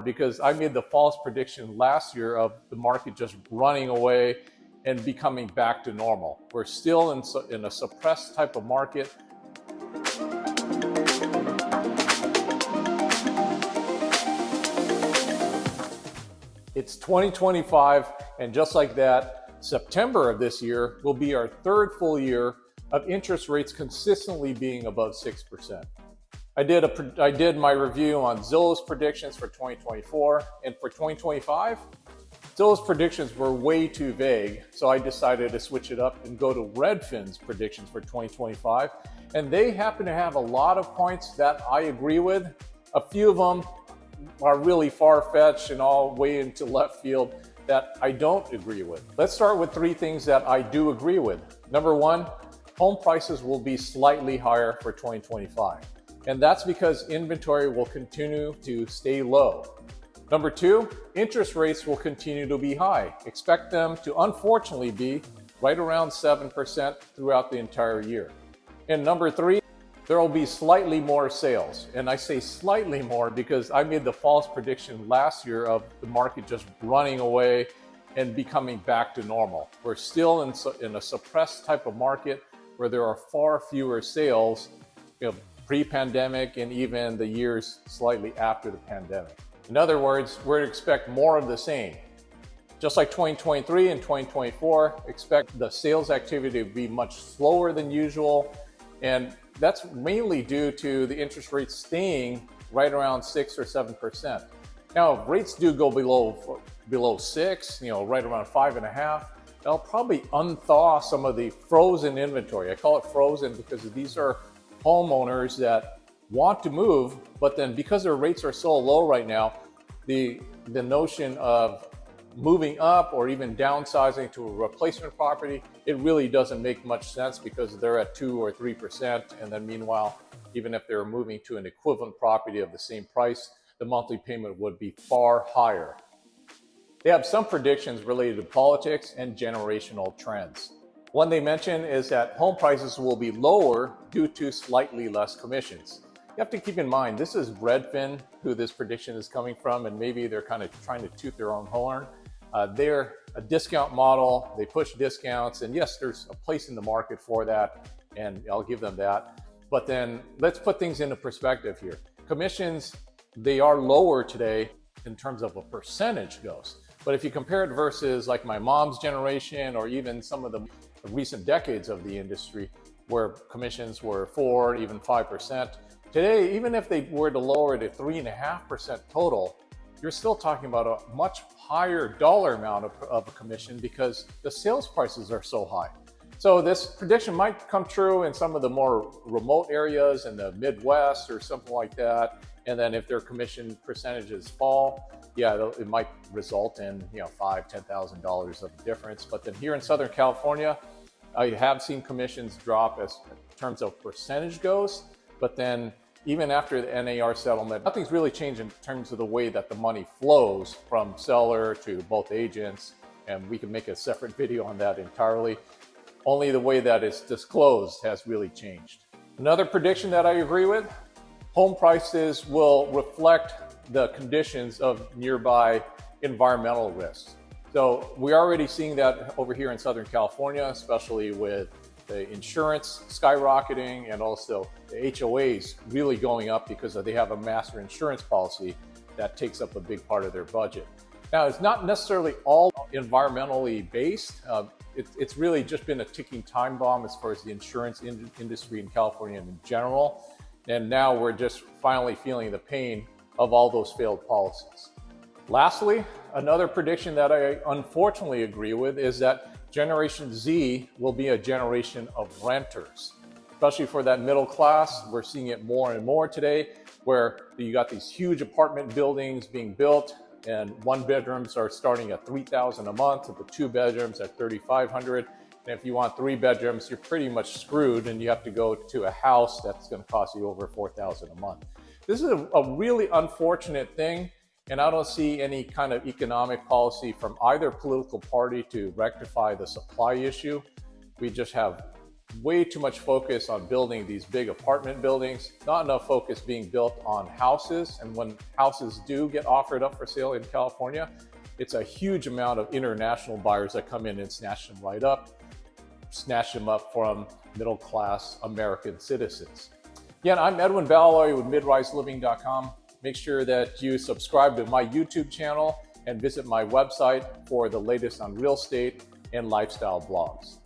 because I made the false prediction last year of the market just running away and becoming back to normal. We're still in a suppressed type of market. It's 2025, and just like that, September of this year will be our third full year of interest rates consistently being above 6%. I did my review on Zillow's predictions for 2024, and for 2025, Zillow's predictions were way too vague, so I decided to switch it up and go to Redfin's predictions for 2025, and they happen to have a lot of points that I agree with. A few of them are really far-fetched and all way into left field that I don't agree with. Let's start with three things that I do agree with. Number one, home prices will be slightly higher for 2025. And that's because inventory will continue to stay low. Number two, interest rates will continue to be high. Expect them to unfortunately be right around 7% throughout the entire year. And number three, there will be slightly more sales. And I say slightly more because I made the false prediction last year of the market just running away and becoming back to normal. We're still in a suppressed type of market where there are far fewer sales, pre-pandemic and even the years slightly after the pandemic. In other words, we're to expect more of the same. Just like 2023 and 2024, expect the sales activity to be much slower than usual. And that's mainly due to the interest rates staying right around 6 or 7%. Now, if rates do go below 6, right around 5.5, that'll probably unthaw some of the frozen inventory. I call it frozen because these are homeowners that want to move, but then because their rates are so low right now, the notion of moving up or even downsizing to a replacement property, it really doesn't make much sense because they're at 2 or 3%. And then meanwhile, even if they're moving to an equivalent property of the same price, the monthly payment would be far higher. They have some predictions related to politics and generational trends. One they mention is that home prices will be lower due to slightly less commissions. You have to keep in mind, this is Redfin, who this prediction is coming from, and maybe they're kind of trying to toot their own horn. They're a discount model. They push discounts, and yes, there's a place in the market for that, and I'll give them that. But then let's put things into perspective here. Commissions, they are lower today in terms of a percentage goes. But if you compare it versus like my mom's generation or even some of the recent decades of the industry where commissions were 4, even 5%. Today, even if they were to lower it to 3.5% total, you're still talking about a much higher dollar amount of a commission because the sales prices are so high. So this prediction might come true in some of the more remote areas in the Midwest or something like that. And then if their commission percentages fall, it might result in $5,000, $10,000 of difference. But then here in Southern California, I have seen commissions drop as in terms of percentage goes. But then even after the NAR settlement, nothing's really changed in terms of the way that the money flows from seller to both agents. And we can make a separate video on that entirely. Only the way that it's disclosed has really changed. Another prediction that I agree with, home prices will reflect the conditions of nearby environmental risks. So we're already seeing that over here in Southern California, especially with the insurance skyrocketing and also the HOAs really going up because they have a master insurance policy that takes up a big part of their budget. Now, it's not necessarily all environmentally based. It's really just been a ticking time bomb as far as the insurance industry in California in general. And now we're just finally feeling the pain of all those failed policies. Lastly, another prediction that I unfortunately agree with is that Generation Z will be a generation of renters, especially for that middle class. We're seeing it more and more today where you got these huge apartment buildings being built and 1-bedrooms are starting at $3,000 a month, and the 2 bedrooms at $3,500. And if you want 3 bedrooms, you're pretty much screwed and you have to go to a house that's going to cost you over $4,000 a month. This is a really unfortunate thing, and I don't see any kind of economic policy from either political party to rectify the supply issue. We just have way too much focus on building these big apartment buildings, not enough focus being built on houses. And when houses do get offered up for sale in California, it's a huge amount of international buyers that come in and snatch them right up, snatch them up from middle-class American citizens. Again, I'm Edwin Baloloy with midriseliving.com. Make sure that you subscribe to my YouTube channel and visit my website for the latest on real estate and lifestyle blogs.